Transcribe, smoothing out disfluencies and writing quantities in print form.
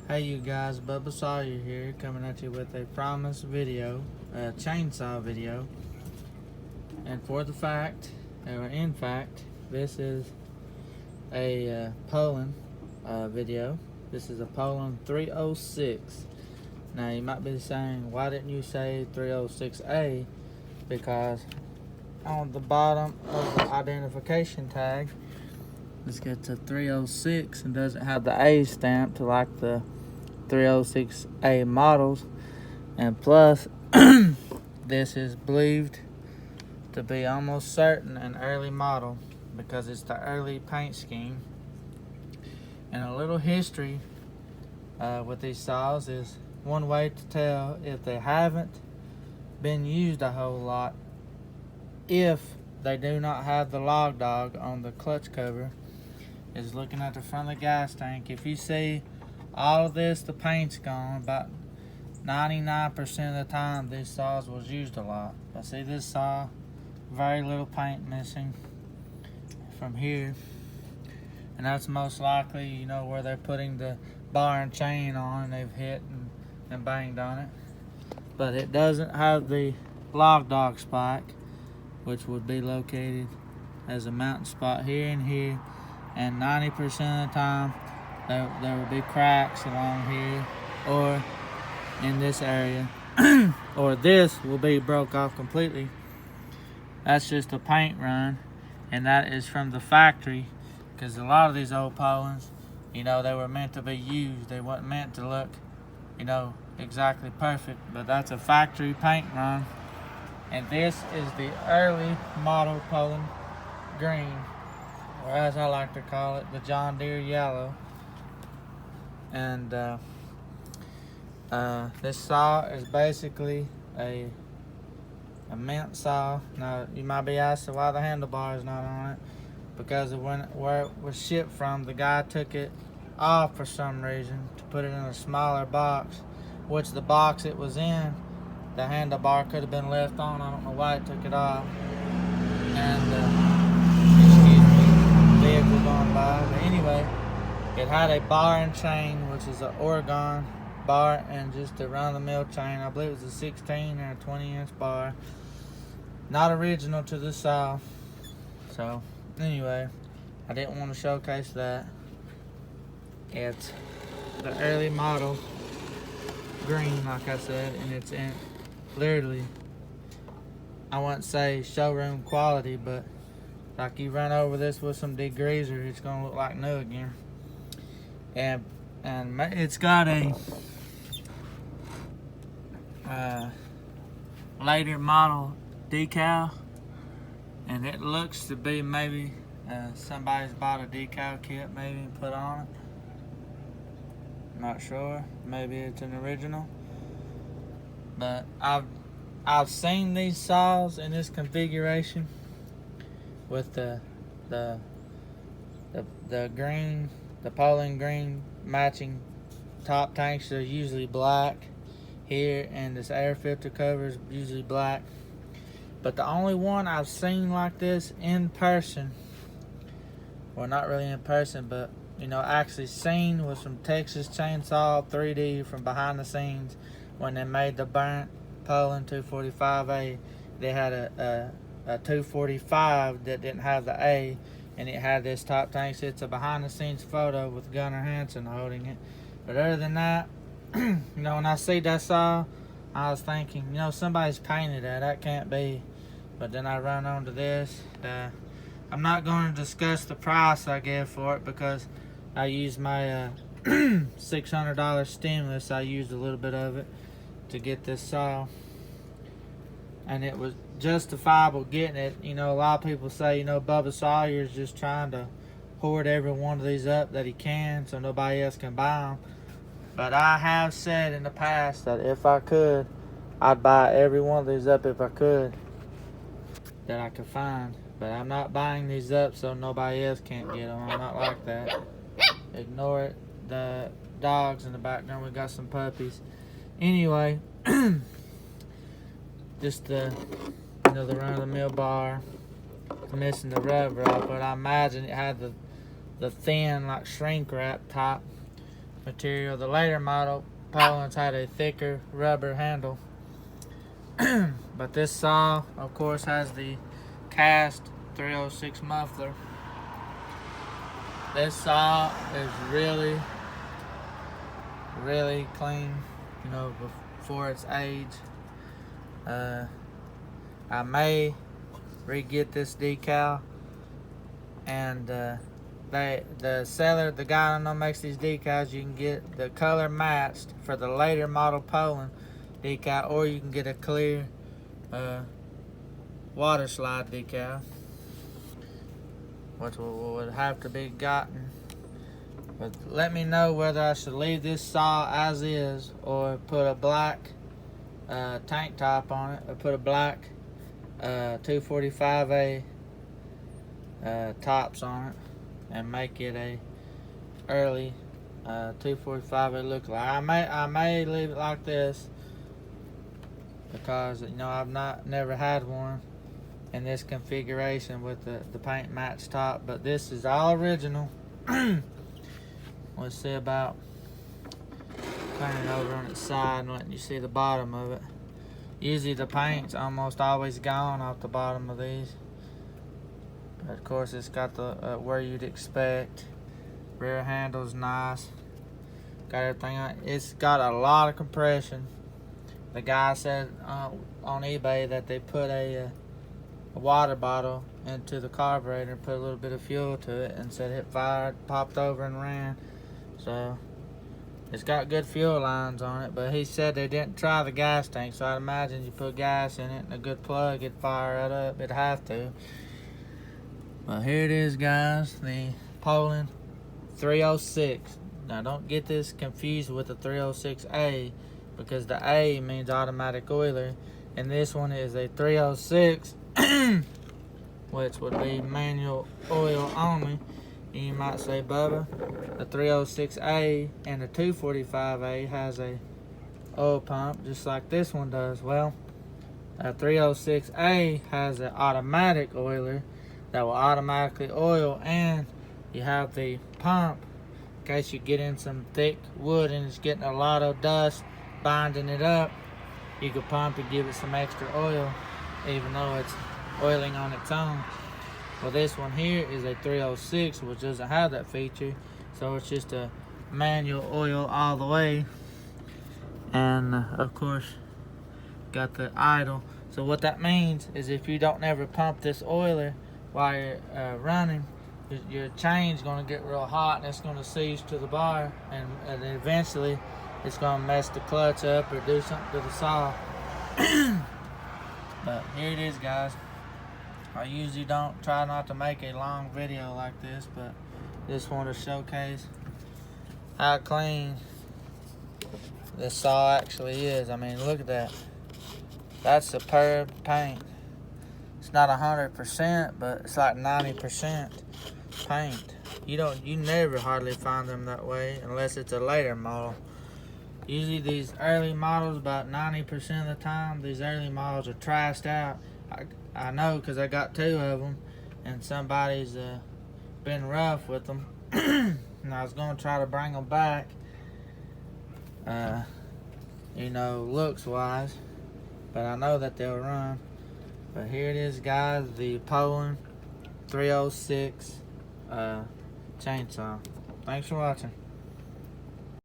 Hey you guys, Bubba Sawyer here, coming at you with a promise video, a chainsaw video. And for the fact, or in fact, this is a Poulan video. This is a Poulan 306. Now you might be saying, why didn't you say 306A? Because on the bottom of the identification tag, let's get to 306 and doesn't have the A stamped like the 306A models. And plus, this is believed to be almost certain an early model because it's the early paint scheme. And a little history with these saws is one way to tell if they haven't been used a whole lot, if they do not have the log dog on the clutch cover, is looking at the front of the gas tank. If you see all of this, the paint's gone. About 99% of the time, these saws was used a lot. But see this saw, very little paint missing from here. And that's most likely, you know, where they're putting the bar and chain on, and they've hit and banged on it. But it doesn't have the log dog spike, which would be located as a mountain spot here and here. And 90% of the time, there will be cracks along here or in this area, or this will be broke off completely. That's just a paint run, and that is from the factory, because a lot of these old Poulans, you know, they were meant to be used. They weren't meant to look, you know, exactly perfect, but that's a factory paint run. And this is the early model Poulan green, or as I like to call it, the John Deere yellow. And this saw is basically a mint saw. Now you might be asking why the handlebar is not on it, because of where it was shipped from, the guy took it off for some reason to put it in a smaller box, which the box it was in, the handlebar could have been left on. I don't know why it took it off. And vehicle going by, but anyway, it had a bar and chain, which is an Oregon bar, and just a run-of-the-mill chain. I believe it was a 16 or a 20-inch bar, not original to the saw. So anyway, I didn't want to showcase that. It's the early model green, like I said, and it's in literally, I wouldn't say showroom quality, but like you run over this with some degreaser, it's gonna look like new again. And it's got a later model decal, and it looks to be maybe somebody's bought a decal kit maybe and put on it. Not sure. Maybe it's an original. But I've seen these saws in this configuration, with the green, the Poulan green matching top tanks are usually black here, and this air filter cover is usually black. But the only one I've seen like this in person, well, not really in person, but you know, actually seen, was from Texas Chainsaw 3D, from behind the scenes when they made the burnt Poulan 245A. They had a 245 that didn't have the A, and it had this top tank. So it's a behind the scenes photo with Gunnar Hansen holding it. But other than that, you know, when I see that saw, I was thinking, you know, somebody's painted that can't be. But then I run onto this. I'm not going to discuss the price I gave for it, because I used my $600 stimulus. I used a little bit of it to get this saw, and it was justifiable getting it. You know, a lot of people say, you know, Bubba Sawyer's just trying to hoard every one of these up that he can so nobody else can buy them. But I have said in the past that if I could, I'd buy every one of these up if I could, that I could find. But I'm not buying these up so nobody else can't get them. I'm not like that. Ignore it. The dogs in the background, we got some puppies. Anyway, just the, you know, the run-of-the-mill bar, missing the rubber off, but I imagine it had the thin, like, shrink wrap top material. The later model Poulans had a thicker rubber handle. But this saw, of course, has the cast 306 muffler. This saw is really clean, you know, for its age. I may re-get this decal, and the seller, the guy I know makes these decals, you can get the color matched for the later model Poulan decal, or you can get a clear water slide decal, which would have to be gotten. But let me know whether I should leave this saw as is or put a black tank top on it, or put a black 245A tops on it and make it a early 245A look like. I may leave it like this because, you know, I've never had one in this configuration with the paint match top, but this is all original. Let's see about turning it over on its side and letting you see the bottom of it. Usually the paint's almost always gone off the bottom of these. But of course it's got the where you'd expect. Rear handle's nice. Got everything on it. It's got a lot of compression. The guy said on eBay that they put a water bottle into the carburetor and put a little bit of fuel to it, and said it fired, popped over and ran. So it's got good fuel lines on it, but he said they didn't try the gas tank, so I'd imagine you put gas in it and a good plug, it'd fire it up. It'd have to. But here it is, guys, the Poulan 306. Now don't get this confused with the 306A, because the A means automatic oiler, and this one is a 306 which would be manual oil only. And you might say, Bubba, the 306A and the 245A has a oil pump just like this one does. Well, a 306A has an automatic oiler that will automatically oil, and you have the pump in case you get in some thick wood and it's getting a lot of dust binding it up. You can pump and give it some extra oil even though it's oiling on its own. Well, this one here is a 306, which doesn't have that feature, so it's just a manual oil all the way. And of course got the idle. So what that means is if you don't ever pump this oiler while you're running, your chain's going to get real hot and it's going to seize to the bar, and eventually it's going to mess the clutch up or do something to the saw. But here it is, guys. I usually don't try not to make a long video like this, but just want to showcase how clean this saw actually is. I mean, look at that. That's superb paint. It's not 100%, but it's like 90% paint. You never hardly find them that way unless it's a later model. Usually these early models, about 90% of the time, these early models are trashed out. I know because I got 2 of them, and somebody's been rough with them. And I was going to try to bring them back, you know, looks wise, but I know that they'll run. But here it is, guys, the Poulan 306 chainsaw. Thanks for watching.